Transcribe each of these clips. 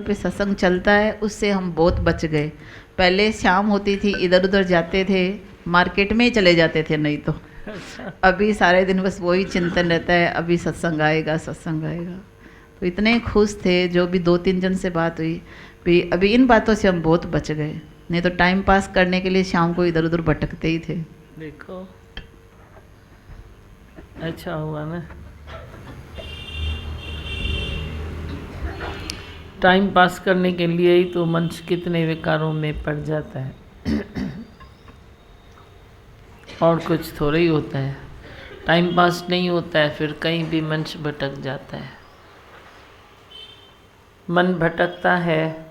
पे सत्संग चलता है उससे हम बहुत बच गए। पहले शाम होती थी, इधर उधर जाते थे, मार्केट में ही चले जाते थे, नहीं तो अभी सारे दिन बस वही चिंतन रहता है, अभी सत्संग आएगा सत्संग आएगा। तो इतने खुश थे, जो भी 2-3 जन से बात हुई भी, अभी इन बातों से हम बहुत बच गए, नहीं तो टाइम पास करने के लिए शाम को इधर उधर भटकते ही थे। देखो अच्छा हुआ ना, टाइम पास करने के लिए ही तो मनुष्य कितने विकारों में पड़ जाता है और कुछ थोड़ा ही होता है। टाइम पास नहीं होता है फिर कहीं भी मनुष्य भटक जाता है। मन भटकता है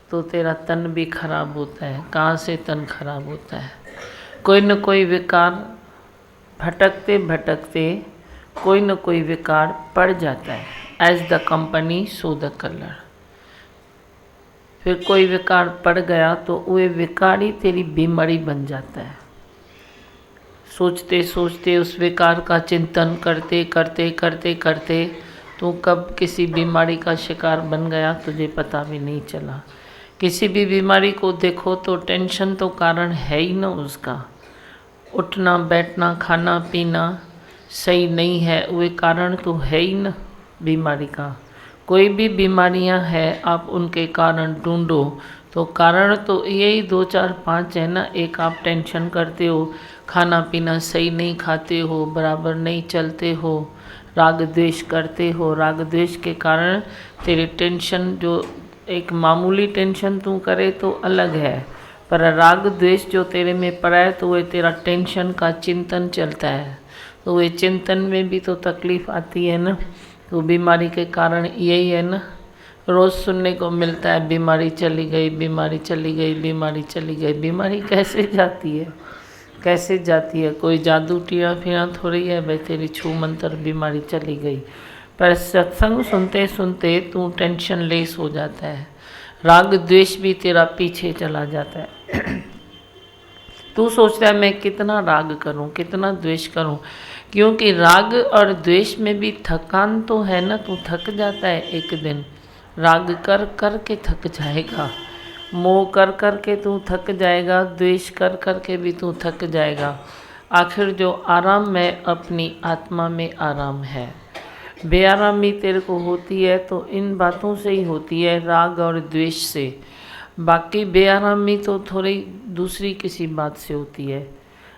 तो तेरा तन भी खराब होता है। कहाँ से तन खराब होता है? कोई न कोई विकार, भटकते भटकते कोई न कोई विकार पड़ जाता है। As the company so the colour. फिर कोई विकार पड़ गया तो वह विकार ही तेरी बीमारी बन जाता है। सोचते सोचते उस विकार का चिंतन करते करते करते करते तू कब किसी बीमारी का शिकार बन गया तुझे पता भी नहीं चला। किसी भी बीमारी को देखो तो टेंशन तो कारण है ही ना उसका। उठना बैठना खाना पीना सही नहीं है, वे कारण तो है ही ना बीमारी का। कोई भी बीमारियां हैं आप उनके कारण ढूंढो तो कारण तो यही 2-4-5 है ना। एक आप टेंशन करते हो, खाना पीना सही नहीं खाते हो, बराबर नहीं चलते हो, राग द्वेष करते हो। राग द्वेष के कारण तेरी टेंशन, जो एक मामूली टेंशन तू करे तो अलग है, पर राग द्वेष जो तेरे में पड़ा है तो वह तेरा टेंशन का चिंतन चलता है, तो वह चिंतन में भी तो तकलीफ आती है ना। तो बीमारी के कारण यही है ना, रोज़ सुनने को मिलता है बीमारी चली गई, बीमारी चली गई, बीमारी चली गई। बीमारी कैसे जाती है, कैसे जाती है? कोई जादू टिया फिरा थोड़ी है भाई तेरी छू मंतर बीमारी चली गई। पर सत्संग सुनते सुनते तू टेंशन लेस हो जाता है, राग द्वेष भी तेरा पीछे चला जाता है। तू सोचता है मैं कितना राग करूं, कितना द्वेष करूं, क्योंकि राग और द्वेष में भी थकान तो है ना। तू थक जाता है एक दिन, राग कर कर के थक जाएगा, मोह कर कर के तू थक जाएगा, द्वेष कर कर के भी तू थक जाएगा। आखिर जो आराम में अपनी आत्मा में आराम है। बेआरामी तेरे को होती है तो इन बातों से ही होती है, राग और द्वेष से। बाकी बेआरामी तो थोड़ी दूसरी किसी बात से होती है।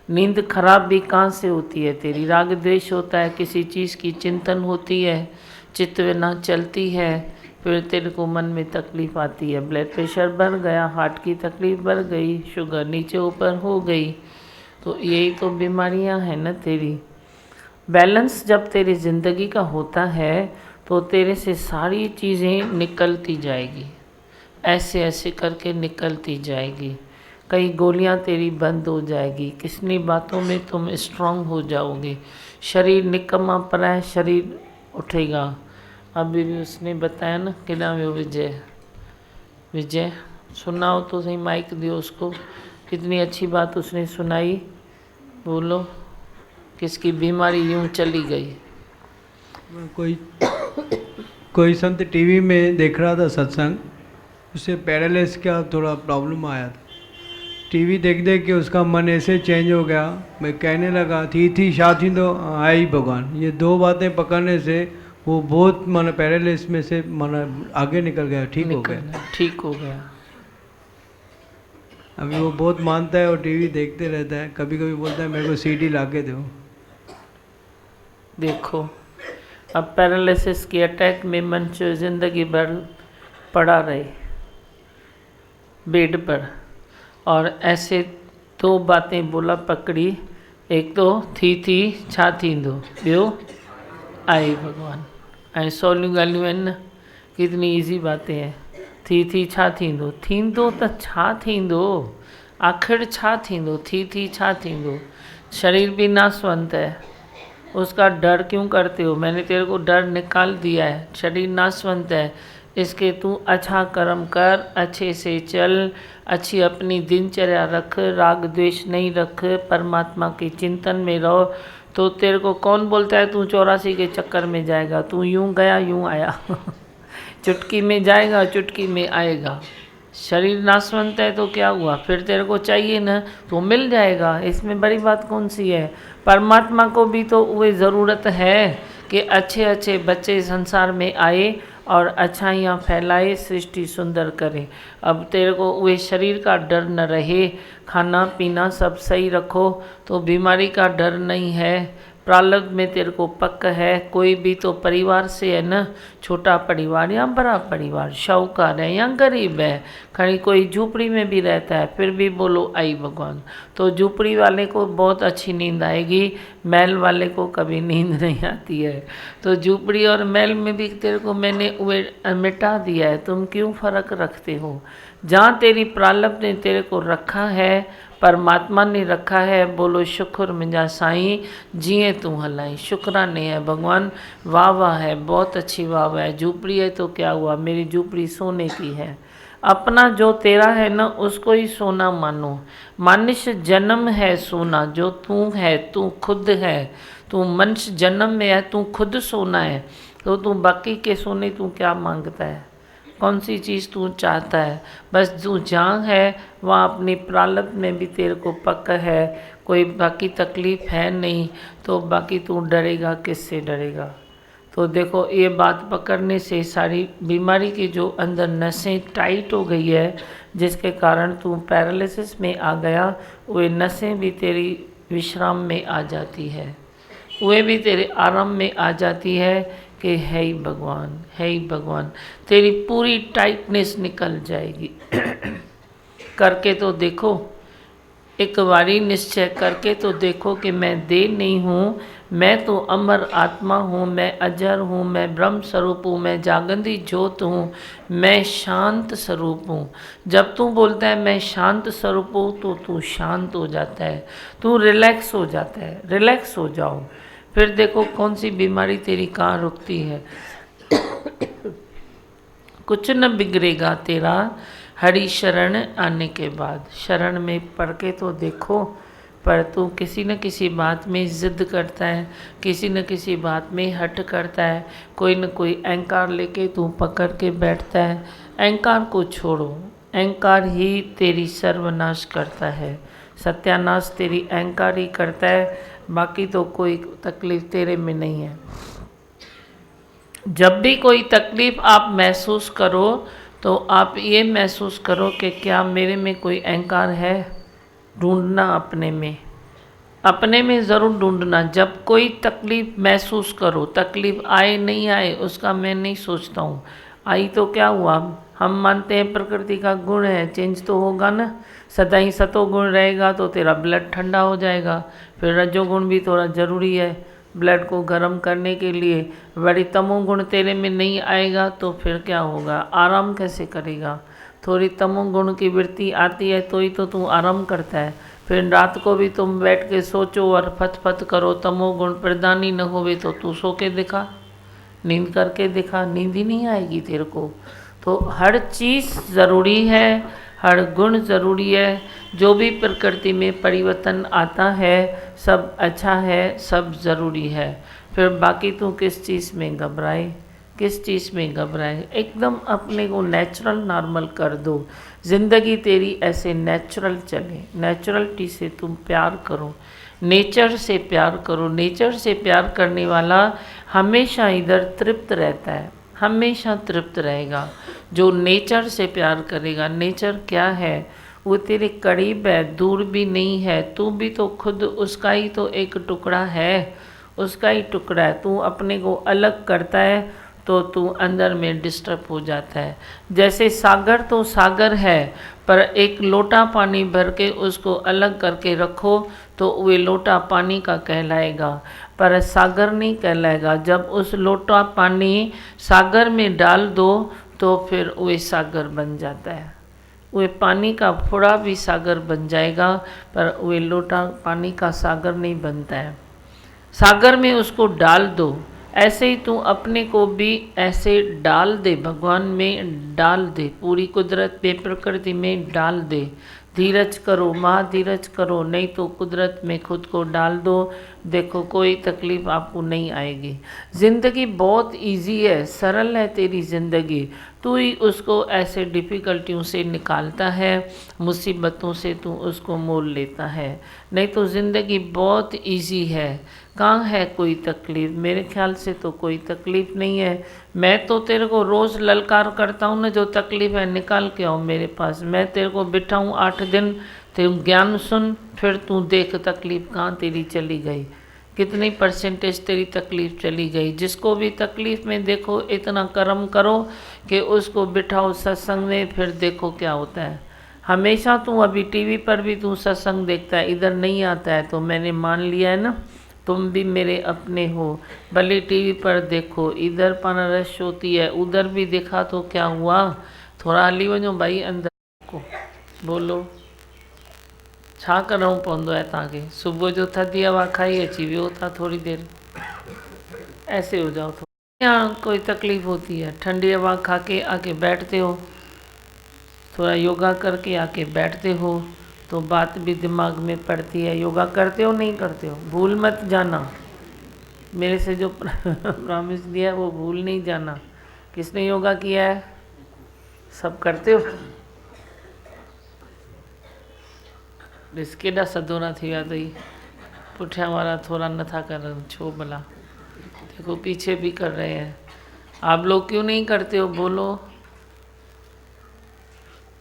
नींद खराब भी कहाँ से होती है तेरी? राग द्वेष होता है, किसी चीज़ की चिंतन होती है, चित्तवेदना चलती है, फिर तेरे को मन में तकलीफ़ आती है। ब्लड प्रेशर बढ़ गया, हार्ट की तकलीफ़ बढ़ गई, शुगर नीचे ऊपर हो गई, तो यही तो बीमारियां हैं ना तेरी। बैलेंस जब तेरी ज़िंदगी का होता है तो तेरे से सारी चीज़ें निकलती जाएगी, ऐसे ऐसे करके निकलती जाएगी। कई गोलियां तेरी बंद हो जाएगी, कितनी बातों में तुम स्ट्रांग हो जाओगे। शरीर निकम्मा पड़ा है, शरीर उठेगा। अभी भी उसने बताया ना कि नाम है विजय, विजय सुनाओ तो सही, माइक दियो उसको। कितनी अच्छी बात उसने सुनाई, बोलो। किसकी बीमारी यूं चली गई? कोई संत टीवी में देख रहा था सत्संग, उसे पैरालिसिस का थोड़ा प्रॉब्लम आया था। टीवी देख देख के उसका मन ऐसे चेंज हो गया, मैं कहने लगा थी शा थींदो आई भगवान। ये दो बातें पकड़ने से वो बहुत मन पैरालिसिस में से मन आगे निकल गया, ठीक हो गया, ठीक हो गया। अभी वो बहुत मानता है और टीवी देखते रहता है, कभी कभी बोलता है मेरे को सीडी ला के दो। देखो अब पैरालिसिस के अटैक में मनुष्य जिंदगी भर पड़ा रहे बेड पर, और ऐसे दो बातें बोला पकड़ी, एक तो थी छा थींदो, ॿियो आई भगवान। ऐं सवलियूं ॻाल्हियूं आहिनि न, कितनी ईज़ी बातें हैं। थी छा थींदो, थींदो त छा थींदो, आखिर छा थींदो, थी छा थींदो। शरीर भी नासवंत है, उसका डर क्यों करते हो? मैंने तेरे को डर निकाल दिया है। शरीर नासवंत है, इसके तू अच्छा कर्म कर, अच्छे से चल, अच्छी अपनी दिनचर्या रख, राग द्वेष नहीं रख, परमात्मा के चिंतन में रहो, तो तेरे को कौन बोलता है तू 84 के चक्कर में जाएगा? तू यूं गया यूं आया। चुटकी में जाएगा, चुटकी में आएगा। शरीर नाशवंत है तो क्या हुआ, फिर तेरे को चाहिए ना तो मिल जाएगा, इसमें बड़ी बात कौन सी है। परमात्मा को भी तो वही ज़रूरत है कि अच्छे अच्छे बच्चे संसार में आए और अच्छाइयाँ फैलाए, सृष्टि सुंदर करे। अब तेरे को वही शरीर का डर न रहे, खाना पीना सब सही रखो तो बीमारी का डर नहीं है। प्रारब्ध में तेरे को पक्का है, कोई भी तो परिवार से है ना, छोटा परिवार या बड़ा परिवार, शाहूकार है या गरीब है, खड़ी कोई झूपड़ी में भी रहता है, फिर भी बोलो आई भगवान, तो झूपड़ी वाले को बहुत अच्छी नींद आएगी, महल वाले को कभी नींद नहीं आती है। तो झूपड़ी और महल में भी तेरे को मैंने वे मिटा दिया है, तुम क्यों फ़र्क रखते हो। जहाँ तेरी प्रारब्ध ने तेरे को रखा है, परमात्मा ने रखा है, बोलो शुक्र मुंहिंजा साईं, जिए तू हलाई, शुक्राने है भगवान, वाह वाह है, बहुत अच्छी वाह वाह है। झूपड़ी है तो क्या हुआ, मेरी झूपड़ी सोने की है। अपना जो तेरा है ना उसको ही सोना मानो। मनुष्य जन्म है सोना, जो तू है, तू खुद है, तू मनुष्य जन्म में है, तू खुद सोना है, तो तू बाकी के सोने तू क्या मांगता है, कौन सी चीज़ तू चाहता है। बस तू जहाँ है वहाँ अपनी प्रारब्ध में भी तेरे को पक्का है, कोई बाकी तकलीफ़ है नहीं, तो बाकी तू डरेगा किससे डरेगा। तो देखो ये बात पकड़ने से सारी बीमारी की जो अंदर नसें टाइट हो गई है, जिसके कारण तू पैरालिसिस में आ गया, वे नसें भी तेरी विश्राम में आ जाती है, वे भी तेरे आराम में आ जाती है कि है ही भगवान, है ही भगवान, तेरी पूरी टाइटनेस निकल जाएगी। करके तो देखो, एक बारी निश्चय करके तो देखो कि मैं देह नहीं हूँ, मैं तो अमर आत्मा हूँ, मैं अजर हूँ, मैं ब्रह्म स्वरूप हूँ, मैं जागंदी ज्योत हूँ, मैं शांत स्वरूप हूँ। जब तू बोलता है मैं शांत स्वरूप हूँ तो तू शांत हो जाता है, तू रिलैक्स हो जाता है। रिलैक्स हो जाओ, फिर देखो कौन सी बीमारी तेरी कहाँ रुकती है। कुछ न बिगड़ेगा तेरा हरि शरण आने के बाद। शरण में पढ़ के तो देखो, पर तू किसी न किसी बात में ज़िद करता है, किसी न किसी बात में हट करता है, कोई न कोई अहंकार लेके तू पकड़ के बैठता है। अहंकार को छोड़ो, अहंकार ही तेरी सर्वनाश करता है, सत्यानाश तेरी अहंकार ही करता है, बाकी तो कोई तकलीफ़ तेरे में नहीं है। जब भी कोई तकलीफ़ आप महसूस करो तो आप ये महसूस करो कि क्या मेरे में कोई अहंकार है। ढूंढना अपने में ज़रूर ढूंढना। जब कोई तकलीफ़ महसूस करो, तकलीफ़ आए नहीं आए उसका मैं नहीं सोचता हूँ, आई तो क्या हुआ। हम मानते हैं प्रकृति का गुण है, चेंज तो होगा ना। सदा ही सतोगुण रहेगा तो तेरा ब्लड ठंडा हो जाएगा, फिर रजोगुण भी थोड़ा ज़रूरी है ब्लड को गर्म करने के लिए। बड़ी तमोगुण तेरे में नहीं आएगा तो फिर क्या होगा, आराम कैसे करेगा। थोड़ी तमोगुण की वृत्ति आती है तो ही तो तू आराम करता है। फिर रात को भी तुम बैठ के सोचो और फत करो, तमोगुण प्रधानी न होवे तो तू सो के दिखा, नींद करके दिखा, नींद ही नहीं आएगी तेरे को। तो हर चीज़ ज़रूरी है, हर गुण ज़रूरी है। जो भी प्रकृति में परिवर्तन आता है सब अच्छा है, सब ज़रूरी है। फिर बाकी तू किस चीज़ में घबराए, किस चीज़ में घबराए। एकदम अपने को नेचुरल नॉर्मल कर दो, ज़िंदगी तेरी ऐसे नेचुरल चले। नेचुरलिटी से तुम प्यार करो, नेचर से प्यार करो। नेचर से प्यार करने वाला हमेशा इधर तृप्त रहता है, हमेशा तृप्त रहेगा। जो नेचर से प्यार करेगा, नेचर क्या है, वो तेरे करीब है, दूर भी नहीं है। तू भी तो खुद उसका ही तो एक टुकड़ा है, उसका ही टुकड़ा है। तू अपने को अलग करता है तो तू अंदर में डिस्टर्ब हो जाता है। जैसे सागर तो सागर है, पर एक लोटा पानी भर के उसको अलग करके रखो तो वे लोटा पानी का कहलाएगा, पर सागर नहीं कहलाएगा। जब उस लोटा पानी सागर में डाल दो तो फिर वे सागर बन जाता है। वे पानी का फुड़ा भी सागर बन जाएगा, पर वे लोटा पानी का सागर नहीं बनता है। सागर में उसको डाल दो, ऐसे ही तू अपने को भी ऐसे डाल दे, भगवान में डाल दे, पूरी कुदरत में प्रकृति में डाल दे। धीरज करो, महाधीरज करो, नहीं तो कुदरत में खुद को डाल दो। देखो कोई तकलीफ़ आपको नहीं आएगी। ज़िंदगी बहुत इजी है, सरल है तेरी ज़िंदगी। तू ही उसको ऐसे डिफ़िकल्टियों से निकालता है, मुसीबतों से तू उसको मोल लेता है। नहीं तो ज़िंदगी बहुत इजी है। कहाँ है कोई तकलीफ़? मेरे ख्याल से तो कोई तकलीफ़ नहीं है। मैं तो तेरे को रोज़ ललकार करता हूँ ना, जो तकलीफ़ है निकाल के आओ मेरे पास। मैं तेरे को बिठाऊँ 8 दिन, तू ज्ञान सुन, फिर तू देख तकलीफ़ कहाँ तेरी चली गई, कितनी परसेंटेज तेरी तकलीफ़ चली गई। जिसको भी तकलीफ़ में देखो, इतना कर्म करो कि उसको बिठाओ सत्संग में, फिर देखो क्या होता है। हमेशा तू अभी टीवी पर भी तू सत्संग देखता है, इधर नहीं आता है, तो मैंने मान लिया है ना, तुम भी मेरे अपने हो। भले टीवी पर देखो, इधर पानरस होती है, उधर भी देखा तो क्या हुआ। थोड़ा हली वञो भाई अंदर को, बोलो छा करणो पवंदो आहे तव्हांखे। सुबुह जो थधी हवा खाई अची वियो था थोड़ी देर, ऐसे हो जाओ। तो यहाँ कोई तकलीफ़ होती है, ठंडी हवा खा के आके बैठते हो, थोड़ा योगा करके आके बैठते हो तो बात भी दिमाग में पड़ती है। योगा करते हो नहीं करते हो, भूल मत जाना। मेरे से जो प्रॉमिस दिया है वो भूल नहीं जाना। किसने योगा किया है? सब करते हो? केॾा सदोरा थी विया अथई, पुठियां वारा थोड़ा नथा करनि छो भला। देखो पीछे भी कर रहे हैं। आप लोग क्यों नहीं करते हो? बोलो।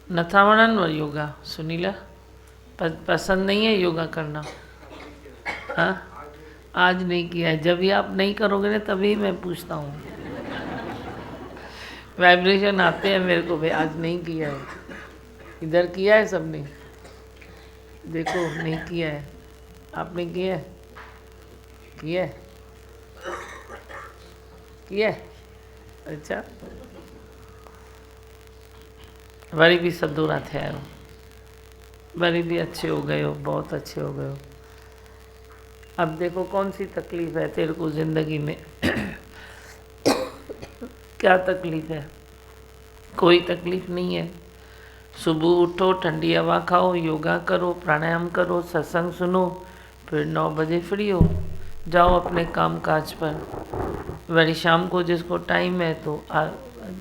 नथा वणन वो योगा? सुनीला पसंद नहीं है योगा करना? हाँ, आज नहीं किया है। जब भी आप नहीं करोगे ना तभी मैं पूछता हूँ, वाइब्रेशन आते हैं मेरे को, भाई आज नहीं किया है। इधर किया है सबने? देखो नहीं किया है। आपने किया है? किया है? किया है? अच्छा, वरी भी सदोरा थे आयो, वरी भी अच्छे हो गए हो, बहुत अच्छे हो गए हो। अब देखो कौन सी तकलीफ़ है तेरे को ज़िंदगी में। क्या तकलीफ़ है? कोई तकलीफ़ नहीं है। सुबह उठो, ठंडी हवा खाओ, योगा करो, प्राणायाम करो, सत्संग सुनो, फिर 9 बजे फ्री हो जाओ अपने काम काज पर। वही शाम को जिसको टाइम है तो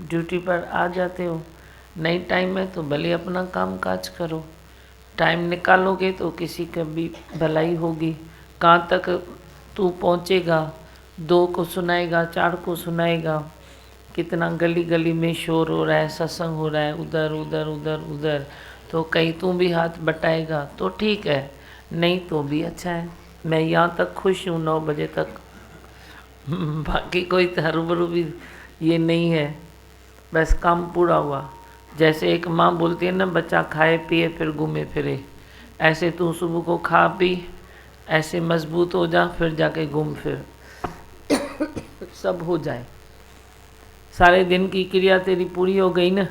ड्यूटी पर आ जाते हो, नहीं टाइम है तो भले अपना काम काज करो। टाइम निकालोगे तो किसी की भी भलाई होगी। कहाँ तक तू पहुँचेगा? 2 को सुनाएगा, 4 को सुनाएगा। कितना गली गली में शोर हो रहा है, सत्संग हो रहा है, उधर उधर उधर उधर, तो कहीं तू भी हाथ बटाएगा तो ठीक है, नहीं तो भी अच्छा है। मैं यहाँ तक खुश हूँ 9 बजे तक। बाकी कोई हरूबरू भी ये नहीं है, बस काम पूरा हुआ। जैसे एक माँ बोलती है ना, बच्चा खाए पिए फिर घूमे फिरे, ऐसे तू सुबह को खा पी, ऐसे मजबूत हो जा, फिर जाके घूम फिर, सब हो जाए। सारे दिन की क्रिया तेरी पूरी हो गई ना,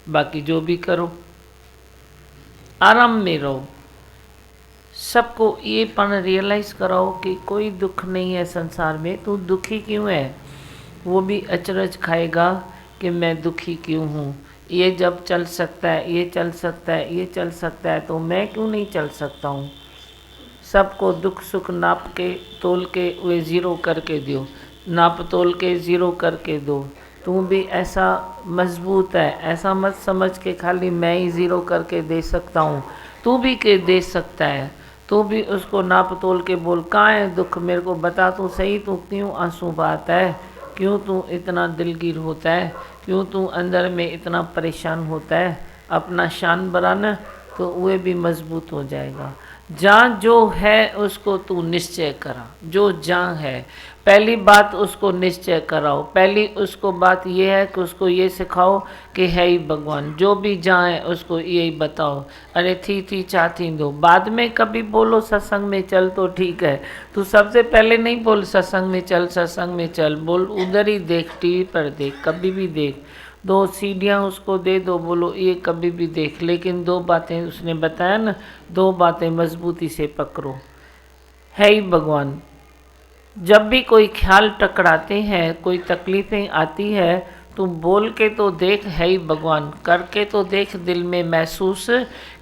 बाकी जो भी करो आराम में रहो। सबको ये पण रियलाइज़ कराओ कि कोई दुख नहीं है संसार में। तू दुखी क्यों है? वो भी अचरज खाएगा कि मैं दुखी क्यों हूँ। ये जब चल सकता है, ये चल सकता है, ये चल सकता है, तो मैं क्यों नहीं चल सकता हूँ? सबको दुख सुख नाप के तोल के वे ज़ीरो करके दो, नाप तोल के ज़ीरो करके दो। तू भी ऐसा मजबूत है, ऐसा मत समझ के खाली मैं ही ज़ीरो करके दे सकता हूँ। तू भी के दे सकता है, तू भी उसको नाप तोल के बोल, कहाँ है दुख मेरे को बता तो सही। तू क्यों आंसू बहाता है? क्यों तू इतना दिलगीर होता है? क्यों तू अंदर में इतना परेशान होता है? अपना शान बढ़ाना तो वह भी मजबूत हो जाएगा। जहाँ जो है उसको तू निश्चय करा, जो जहाँ है पहली बात उसको निश्चय कराओ। पहली उसको बात ये है कि उसको ये सिखाओ कि है ही भगवान, जो भी जहाँ है उसको यही बताओ। अरे थी चा थी दो, बाद में कभी बोलो सत्संग में चल तो ठीक है। तू सबसे पहले नहीं बोल सत्संग में चल, सत्संग में चल, बोल उधर ही देख, टीवी पर देख, कभी भी देख। 2 सीढ़ियाँ उसको दे दो, बोलो ये कभी भी देख, लेकिन 2 बातें उसने बताया ना, 2 बातें मजबूती से पकड़ो। है ही भगवान। जब भी कोई ख्याल टकराते हैं, कोई तकलीफ़ें आती है, तू बोल के तो देख है ही भगवान, करके तो देख दिल में महसूस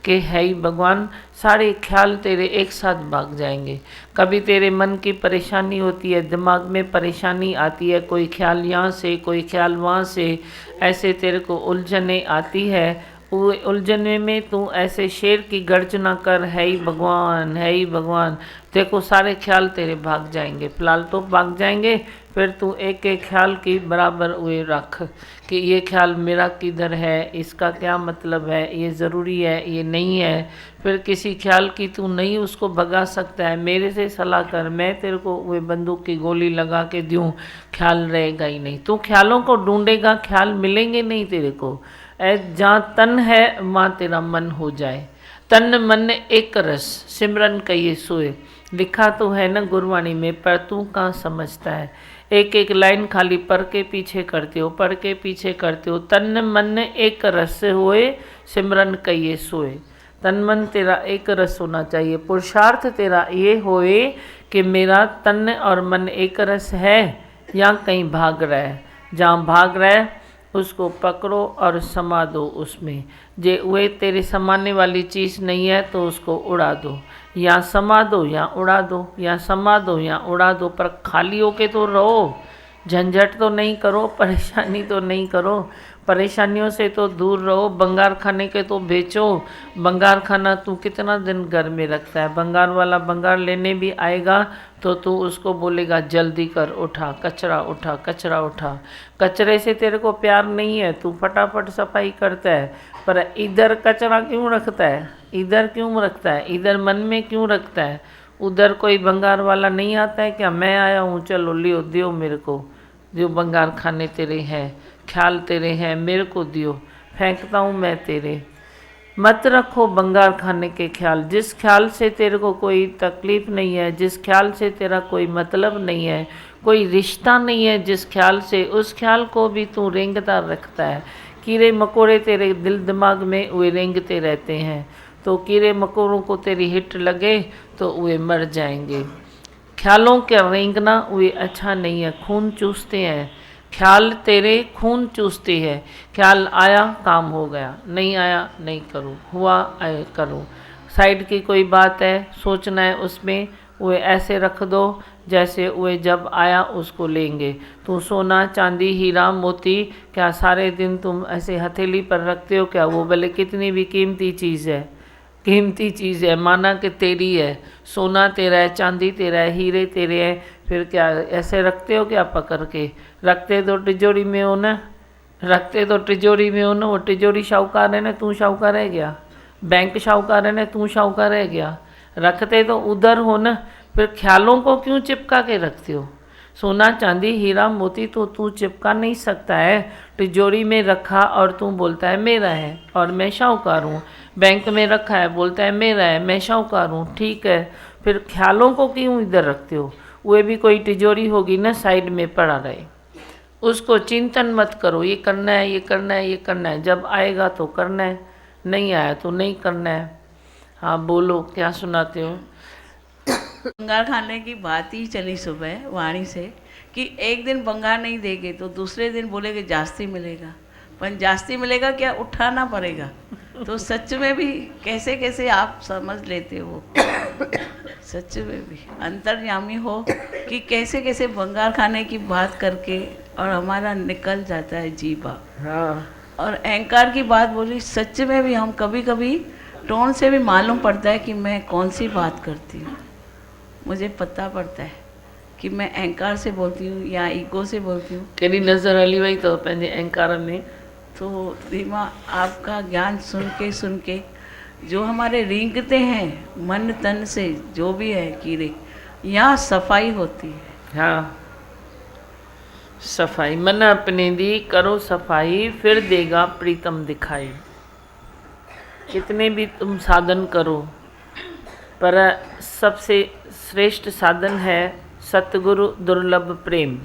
कि है ही भगवान। सारे ख्याल तेरे एक साथ भाग जाएंगे। कभी तेरे मन की परेशानी होती है, दिमाग में परेशानी आती है, कोई ख्याल यहाँ से कोई ख्याल वहाँ से, ऐसे तेरे को उलझने आती है। वो उलझने में तू ऐसे शेर की गर्जना कर, है ही भगवान है ही भगवान। देखो सारे ख्याल तेरे भाग जाएंगे, फिलहाल तो भाग जाएंगे। फिर तू एक एक ख्याल की बराबर हुए रख कि ये ख्याल मेरा किधर है, इसका क्या मतलब है, ये ज़रूरी है, ये नहीं है। फिर किसी ख्याल की तू नहीं उसको भगा सकता है, मेरे से सलाह कर, मैं तेरे को वो बंदूक की गोली लगा के दूँ, ख्याल रहेगा ही नहीं। तू ख्यालों को ढूंढेगा, ख्याल मिलेंगे नहीं तेरे को। जहाँ तन है वहाँ तेरा मन हो जाए। तन मन एक रस सिमरन कहिए सोए, लिखा तो है ना गुरबाणी में, पर तू कहाँ समझता है। एक एक लाइन खाली पढ़ के पीछे करते हो, पढ़ के पीछे करते हो। तन मन एक रस होए, सिमरन कहिए सोए। तन मन तेरा एक रस होना चाहिए। पुरुषार्थ तेरा ये होए कि मेरा तन और मन एक रस है या कहीं भाग रहा है। जहाँ भाग रहा है उसको पकड़ो और समा दो उसमें। जे वे तेरे समाने वाली चीज़ नहीं है तो उसको उड़ा दो, या समा दो या उड़ा दो, या समा दो या उड़ा दो, पर खाली होके तो रहो। झंझट तो नहीं करो, परेशानी तो नहीं करो, परेशानियों से तो दूर रहो। बंगार खाने के तो बेचो। बंगार खाना तू कितना दिन घर में रखता है। बंगार वाला बंगार लेने भी आएगा तो तू उसको बोलेगा जल्दी कर, उठा कचरा उठा, कचरा उठा। कचरे से तेरे को प्यार नहीं है, तू फटाफट सफाई करता है, पर इधर कचरा क्यों रखता है, इधर क्यों रखता है, इधर मन में क्यों रखता है। उधर कोई बंगार वाला नहीं आता है क्या, मैं आया हूँ चलो लियो दियो मेरे को, जो बंगार खाने तेरे हैं, ख्याल तेरे हैं, मेरे को दियो, फेंकता हूँ मैं तेरे। मत रखो बंगार खाने के ख्याल। जिस ख्याल से तेरे को कोई तकलीफ़ नहीं है, जिस ख्याल से तेरा कोई मतलब नहीं है, कोई रिश्ता नहीं है, जिस ख्याल से, उस ख्याल को भी तू रेंगता रखता है। कीड़े मकोड़े तेरे दिल दिमाग में वे रेंगते रहते हैं, तो कीड़े मकोड़ों को तेरी हिट लगे तो वे मर जाएंगे। ख्यालों का रेंगना वे अच्छा नहीं है, खून चूसते हैं। ख्याल तेरे खून चूसते हैं। ख्याल आया काम हो गया, नहीं आया नहीं करो, हुआ करो। साइड की कोई बात है सोचना है उसमें, वे ऐसे रख दो जैसे वे जब आया उसको लेंगे। तू सोना चांदी हीरा मोती क्या सारे दिन तुम ऐसे हथेली पर रखते हो क्या? वो भले कितनी भी कीमती चीज़ है, कीमती चीज़ है, माना कि तेरी है, सोना तेरा है, चांदी तेरा है, हीरे तेरे हैं, फिर क्या ऐसे रखते हो क्या पकड़ के? रखते तो तिजोरी में हो ना, रखते तो तिजोरी में हो ना। वो तिजोरी शाहूकार है ना, तू शाहूकार है क्या? बैंक शाहूकार है ना, तू शाहूकार है क्या? रखते तो उधर हो ना, फिर ख्यालों को क्यों चिपका के रखते हो? सोना चांदी हीरा मोती तो तू चिपका नहीं सकता है। तिजोरी में रखा और तू बोलता है मेरा है और मैं शाहूकार हूँ। बैंक में रखा है, बोलता है मेरा है, मैं शाहूकार हूँ। ठीक है, फिर ख्यालों को क्यों इधर रखते हो? वे भी कोई तिजोरी होगी ना, साइड में पड़ा रहे। उसको चिंतन मत करो, ये करना है, ये करना है, ये करना है। जब आएगा तो करना है, नहीं आया तो नहीं करना है। हाँ बोलो, क्या सुनाते हो? बंगार खाने की बात ही चली सुबह वाणी से कि एक दिन बंगार नहीं देंगे तो दूसरे दिन बोलेंगे जास्ती मिलेगा, पर जास्ती मिलेगा क्या, उठाना पड़ेगा। तो सच में भी कैसे कैसे आप समझ लेते हो, सच में भी अंतर्यामी हो कि कैसे कैसे बंगार खाने की बात करके और हमारा निकल जाता है जीवा। हाँ, और अहंकार की बात बोली, सच में भी हम कभी कभी टोन से भी मालूम पड़ता है कि मैं कौन सी बात करती हूँ। मुझे पता पड़ता है कि मैं अहंकार से बोलती हूँ या ईगो से बोलती हूँ। केड़ी नज़र हली वही तो पंहिंजे अहंकार में। तो दिमाग आपका ज्ञान सुन के जो हमारे रेंगते हैं मन तन से, जो भी है कीड़े, यहाँ सफाई होती है। हाँ, सफाई मन अपने दी करो सफाई, फिर देगा प्रीतम दिखाई। कितने भी तुम साधन करो, पर सबसे श्रेष्ठ साधन है सतगुरु दुर्लभ प्रेम,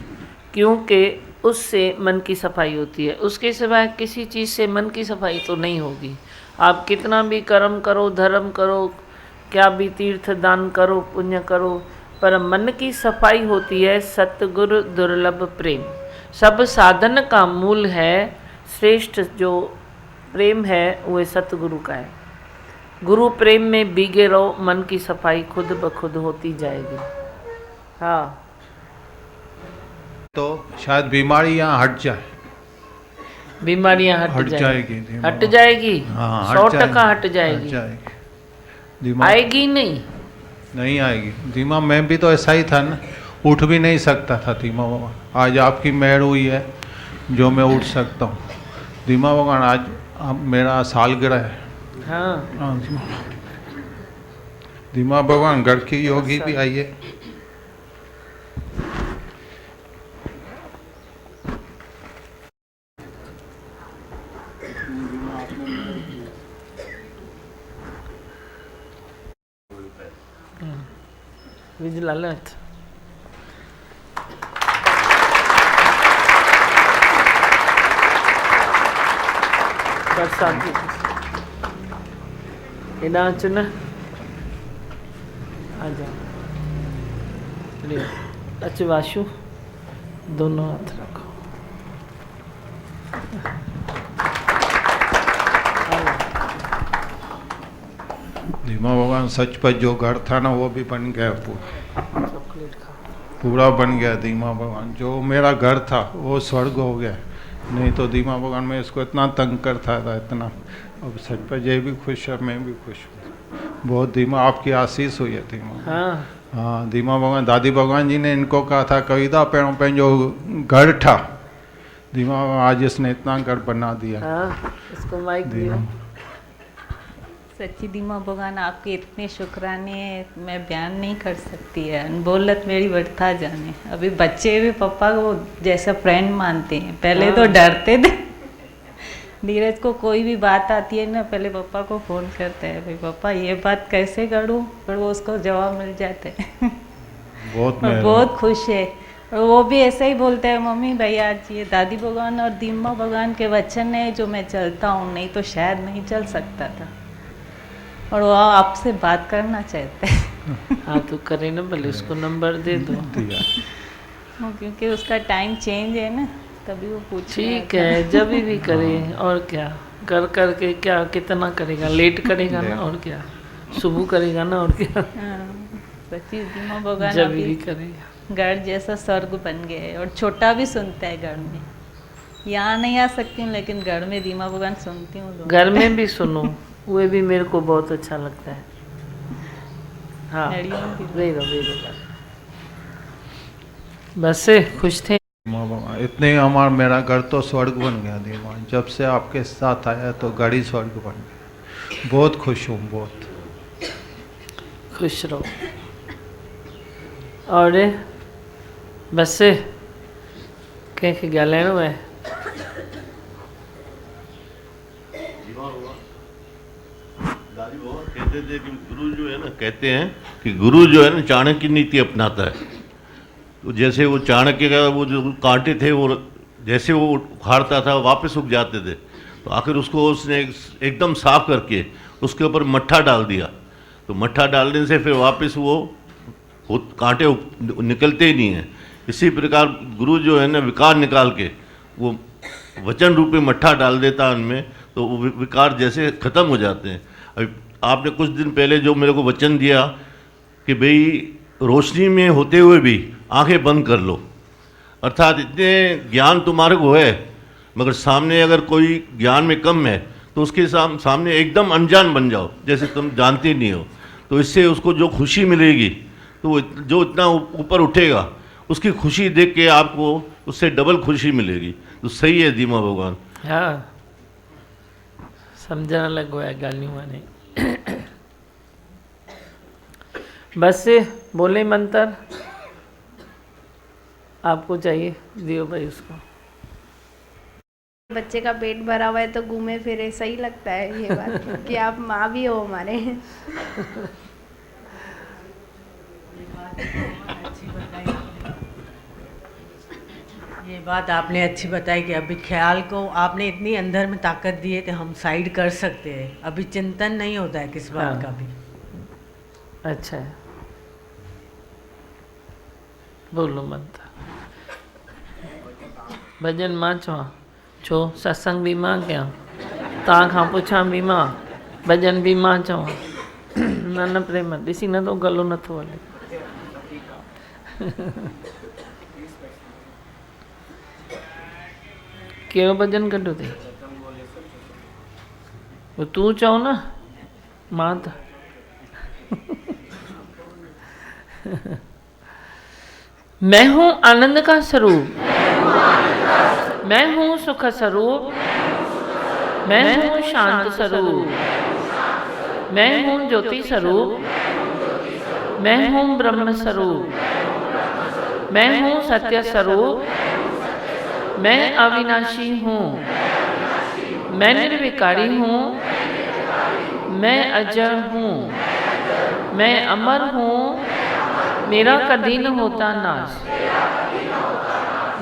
क्योंकि उससे मन की सफाई होती है। उसके सिवाय किसी चीज़ से मन की सफाई तो नहीं होगी। आप कितना भी कर्म करो, धर्म करो, क्या भी तीर्थ दान करो, पुण्य करो, पर मन की सफाई होती है सतगुरु दुर्लभ प्रेम। सब साधन का मूल है, श्रेष्ठ जो प्रेम है वो सतगुरु का है। गुरु प्रेम में भीगे रहो, मन की सफाई खुद ब खुद होती जाएगी। हाँ, तो शायद बीमारी यहाँ हट जाए, बीमारियां हट जाएगी। हट जाएगी, हाँ, 100% हट हट जाएगी। जाएगी। दिमाग आएगी नहीं, नहीं आएगी। दिमाग में भी तो ऐसा ही था ना, उठ भी नहीं सकता था दिमाग। आज आपकी मेहर हुई है जो मैं उठ सकता हूँ। दिमाग भगवान आज मेरा सालगिरह है। हाँ, दिमाग भगवान गढ़ की योगी भी आइए। Vigil alert. बरसाती इना चुना आ जाओ, लियो। अच्छा वाशु, दोनों हाथ रखो। दिमाग भगवान सच पर जो घर था ना वो भी बन गया पूरा, चॉकलेट खाओ। पूरा बन गया। दिमाग भगवान जो मेरा घर था वो स्वर्ग हो गया। नहीं तो दिमाग भगवान मैं इसको इतना तंग करता था इतना। अब सच पर ये भी खुश है, मैं भी खुश हूँ बहुत। दिमाग आपकी आशीष हुई है दिमाग। हाँ, हाँ, दिमाग भगवान दादी भगवान जी ने इनको कहा था कविता पेड़ों पे जो घर था दिमाग, आज इसने इतना घर बना दिया। हाँ, इसको माइक दियो। दिमाग सच्ची दीमा भगवान आपके इतने शुक्राने हैं, मैं बयान नहीं कर सकती है। बोलत मेरी बढ़ता जाने। अभी बच्चे भी पापा को जैसा फ्रेंड मानते हैं, पहले तो डरते थे। धीरज को कोई भी बात आती है ना, पहले पापा को फ़ोन करते हैं, भाई पापा ये बात कैसे करूँ, पर वो उसको जवाब मिल जाते हैं। बहुत और बहुत खुश है। और वो भी ऐसा ही बोलता है, मम्मी भाई आज ये दादी भगवान और दीमा भगवान के वचन है जो मैं चलता हूँ, नहीं तो शायद नहीं चल सकता था। और वो आपसे बात करना चाहते हैं। हाँ तो करे ना, भले उसको नंबर दे दो। दिया। वो क्योंकि उसका टाइम चेंज है ना, तभी वो पूछ रहा ठीक था। है, जब भी करे। और क्या कर करके क्या कितना करेगा, लेट करेगा ना, और क्या सुबह करेगा ना, और क्या हाँ, सच्ची दीमा भगवान जब भी अभी करेगा। घर जैसा स्वर्ग बन गया है। और छोटा भी सुनता है घर में। यहाँ नहीं आ सकती हूँ, लेकिन घर में दीमा भगवान सुनती हूँ। घर में भी सुनो, वो भी मेरे को बहुत अच्छा लगता है। हाँ, लड़ियों की वेरो बस खुश थे। इतने हमारा मेरा घर तो स्वर्ग बन गया दीवान। जब से आपके साथ आया तो गाड़ी स्वर्ग बन गया। बहुत खुश हूँ, बहुत खुश रहो। और बस कंहिंखे ॻाल्हाइणो आहे? दादी बाबा कहते थे कि गुरु जो है ना, कहते हैं कि गुरु जो है ना चाणक्य नीति अपनाता है। तो जैसे वो चाणक्य का वो जो कांटे थे वो जैसे वो उखाड़ता था वापस उग जाते थे, तो आखिर उसको उसने एकदम साफ करके उसके ऊपर मट्ठा डाल दिया। तो मट्ठा डालने से फिर वापस वो कांटे निकलते ही नहीं हैं। इसी प्रकार गुरु जो है ना विकार निकाल के वो वचन रूपी मट्ठा डाल देता है उनमें, तो वो विकार जैसे ख़त्म हो जाते हैं। अभी आपने कुछ दिन पहले जो मेरे को वचन दिया कि भाई रोशनी में होते हुए भी आंखें बंद कर लो, अर्थात इतने ज्ञान तुम्हारे को है मगर सामने अगर कोई ज्ञान में कम है तो उसके सामने एकदम अनजान बन जाओ, जैसे तुम जानते नहीं हो। तो इससे उसको जो खुशी मिलेगी, तो जो इतना ऊपर उठेगा उसकी खुशी देख के आपको उससे डबल खुशी मिलेगी। तो सही है दीमा भगवान। हाँ, समझण लॻो आहे ॻाल्हियूं हाणे। बस बोले मंत्र आपको चाहिए, दियो भाई उसको। बच्चे का पेट भरा हुआ है तो घूमे फिरे, सही लगता है ये बात कि आप माँ भी हो हमारे। ये बात आपने अच्छी बताई कि अभी ख्याल को आपने इतनी अंदर में ताकत दी है कि हम साइड कर सकते हैं। अभी चिंतन नहीं होता है किस बात हाँ। का भी। अच्छा है, बोलो मंत्र। भॼन मां चवां छो सत्संग बि मां कयां, तव्हां खां पुछां बि मां, भॼन बि मां चवां। न प्रेम ॾिसी नथो गलो नथो हले। कहिड़ो भॼन कढियो अथई? तूं चओ न, मां त मैं हूँ आनंद का स्वरूप, मैं हूँ सुख स्वरूप, मैं हूँ शांत स्वरूप, मैं हूँ ज्योति स्वरूप, मैं हूँ ब्रह्म स्वरूप, मैं हूँ सत्य स्वरूप, मैं अविनाशी हूँ, मैं निर्विकारी हूँ, मैं अजर हूँ, मैं अमर हूँ, मेरा कभी न होता नाश,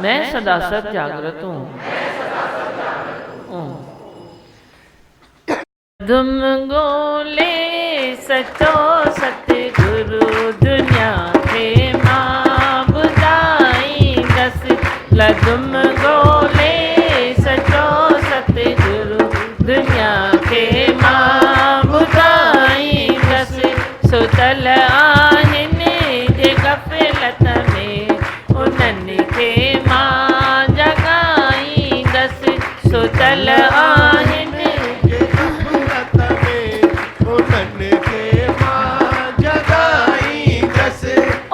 मैं सदा सत जागृत हूँ। तुम गोले सचो सतगुरु दुनिया के मां बुधाई दस, लदुम गोले सचो सतगुरु दुनिया के मां बुधाई दस, सुतल आहिनि जे गफ़लत में उन्हनि खे मां जगाई दस, सुतल आहिनि जे गफ़लत में उन्हनि खे मां जगाई दस।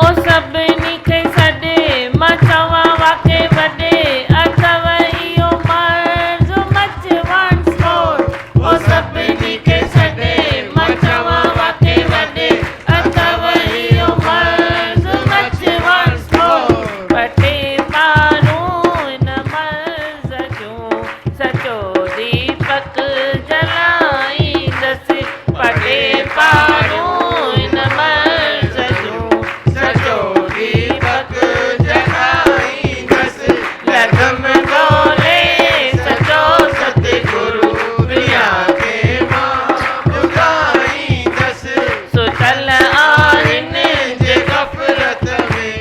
ओ सभिनी खे सॾे मां चवां वाके वॾे अथव इहो मर्ज़ मच वंस मोर, ओ सभिनी खे सॾे मां चवां वाके वॾे अथव इहो मर्ज़ मच वंस मोर, पटे पारूं इन मर्ज़ जो सचो दीपक जलाईंदसि, पटे पारूं इन मर्ज़ जो सचो दीपक जलाईंदसि, लदम गोले सचो सतगुरु दुनिया के मां बुधाईंदसि, सुतल आहिनि जे गफ़लत में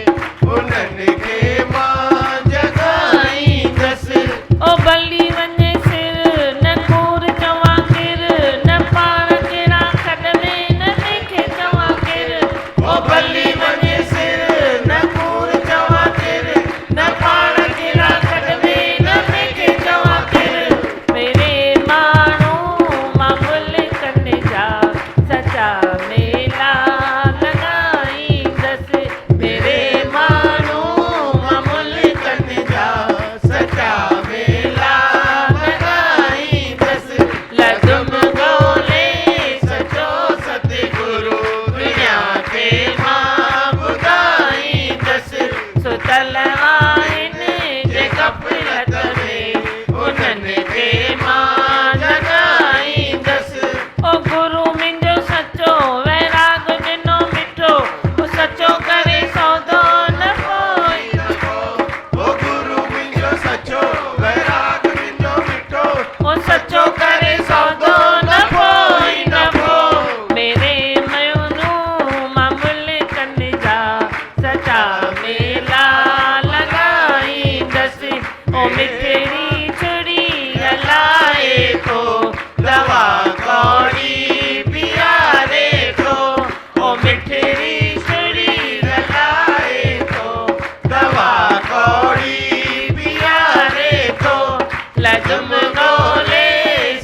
उन्हनि खे मां जगाईंदसि। ओ बली वञे सिर न कूर चवां किर, न पाण कहिड़ा खॾ में न लेखे चवां किर, ओ बली वञे सिर न कूर चवां किर, न पाण कहिड़ा खॾ में न लेखे चवां किर, मेरे माण्हू मां मुल्कनि जा सचा मेला लॻाईंदसि, मेरे माण्हू मां मुल्कनि जा सचा मेला लॻाईंदसि, लदुम गोले सचो सतगुरु दुनिया खे मां बुधाईंदसि, सुतल आहिनि जे गफ़लत में उन्हनि खे मां जगाईंदसि। ओ गुरु मुंहिंजो सचो वैराग ॾिनो मिठो, ओ सचो करे सौदो न पोइ न को, ओ गुरु मुंहिंजो सचो वैराग ॾिनो मिठो, ओ सचो करे सौदो न पोइ न को, मेरे मयूनू मां मुल्कनि जा सचा मेला लॻाईंदसि, ओ मिठड़ी छुरी हलाए थो दवा कौड़ी पीआरे थो, ओ मिठड़ी छुरी हलाए थो दवा कौड़ी पीआरे थो, लदुम गोले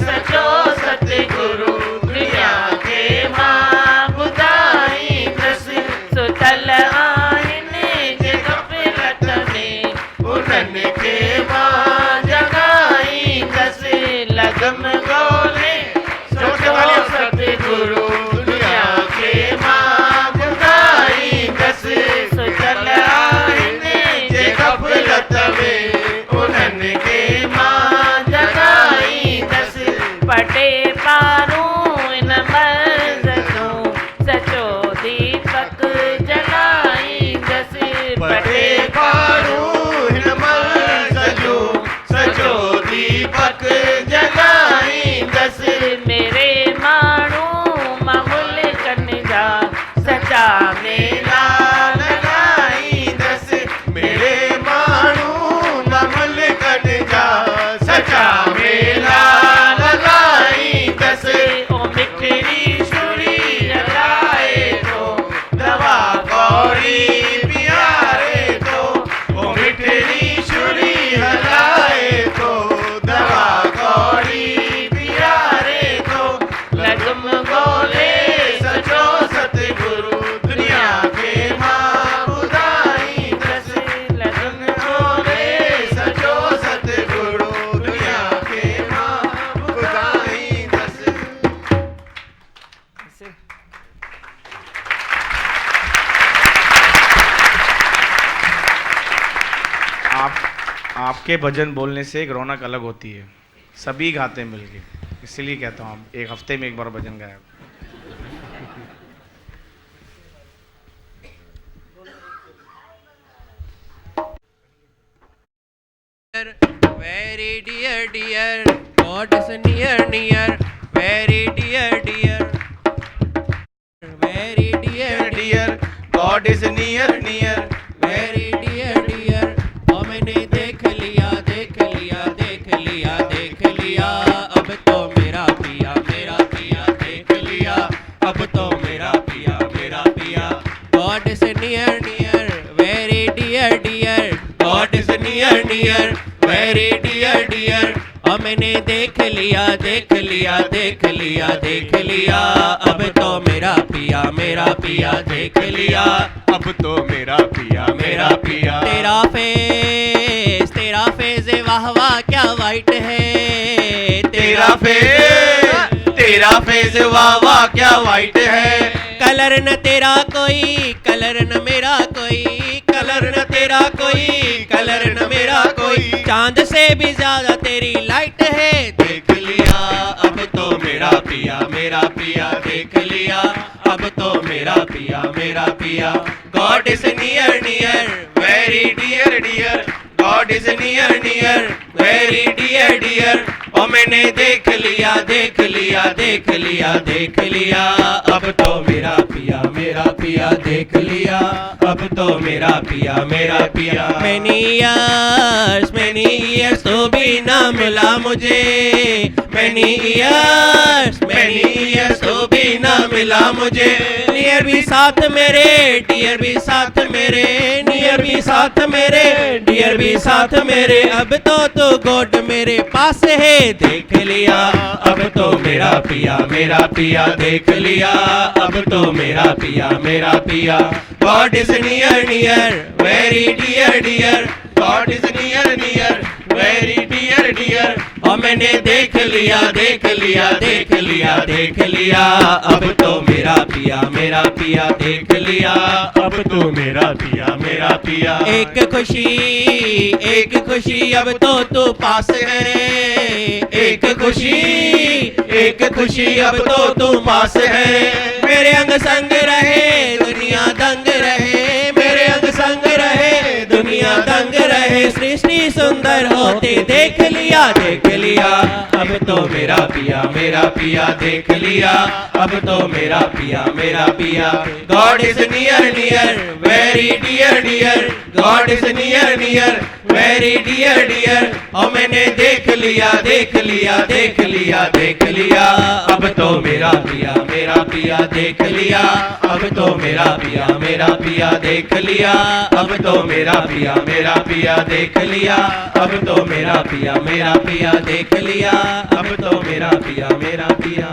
सचो सतगुरु दुनिया खे मां बुधाईंदसि, सुतल आहिनि जे गफ़लत में उन्हनि खे मां जगाईंदसि, लदुम गोले सचो सतगुरु दुनिया खे मां बुधाईंदसि, सुतल आहिनि जे गफ़लत में उन्हनि खे मां जगाईंदसि, पटे पारूं इन मर्ज़ जो सचो दीपक जलाईंदसि, पटे पारूं इन मर्ज़ जो सचो दीपक जलाईंदसि, मेरे माण्हू मां मुल्कनि जा सचा मेला लॻाईंदसि, मेरे माण्हू मां मुल्कनि के भजन बोलने से एक रौनक अलग होती है, सभी गाते हैं मिलके, इसीलिए कहता हूँ आप एक हफ्ते में एक बार भजन गाया। Very dear, dear, God is near, near, very dear, dear, very dear, dear, God is near, near, very dear, dear, ओ मैंने देख लिया, देख लिया, देख लिया, देख लिया, अब तो मेरा पिया, देख लिया, अब तो मेरा पिया, God is near, near, very dear, dear, God is near, near, very dear, dear, और मैंने देख लिया, देख लिया, देख लिया, देख लिया, अब तो मेरा पिया, देख लिया, अब तो मेरा पिया, तेरा फेस वाह वाह क्या वाइट है, तेरा फेस वाह वाह क्या वाइट है, कलर न तेरा कोई, कलर न मेरा कोई, कलर न तेरा कोई, कलर न मेरा कोई, चांद से भी ज्यादा तेरी लाइट है, देख लिया, अब तो मेरा पिया, देख लिया, अब तो मेरा पिया, God is near, near, very dear, dear, God is near, near, very dear, dear, और मैंने देख लिया, देख लिया, देख लिया, देख लिया, अब तो मेरा पिया, देख लिया, अब तो मेरा पिया, many years तो भी ना मिला मुझे, many years तो भी ना मिला मुझे, नियर भी साथ मेरे, डियर भी साथ मेरे, नियर भी साथ मेरे, डियर भी साथ मेरे, अब तो तू गोड मेरे पास है, देख लिया, अब तो मेरा पिया, देख लिया, अब तो मेरा पिया, God is near, near, very dear, dear, God is near, near, very dear, dear, और मैंने देख लिया, देख लिया, देख लिया, देख लिया, अब तो मेरा पिया, देख लिया, अब तो मेरा पिया, एक खुशी अब तो तू पास है, एक खुशी अब तो तू पास है, मेरे अंग संग रहे दुनिया दंग रहे, मेरे अंग संग रहे दुनिया दंग रहे, सृष्टि सुंदर होते देख लिया, अब तो मेरा पिया, देख लिया, अब तो मेरा पिया, God is near, near, very dear, dear, God is near, near, very dear, dear, और मैंने देख लिया, देख लिया, देख लिया, देख लिया, अब तो मेरा पिया, देख लिया, अब तो मेरा पिया, देख लिया, अब तो मेरा पिया, देख लिया, अब तो मेरा पिया, देख लिया, अब तो मेरा पिया,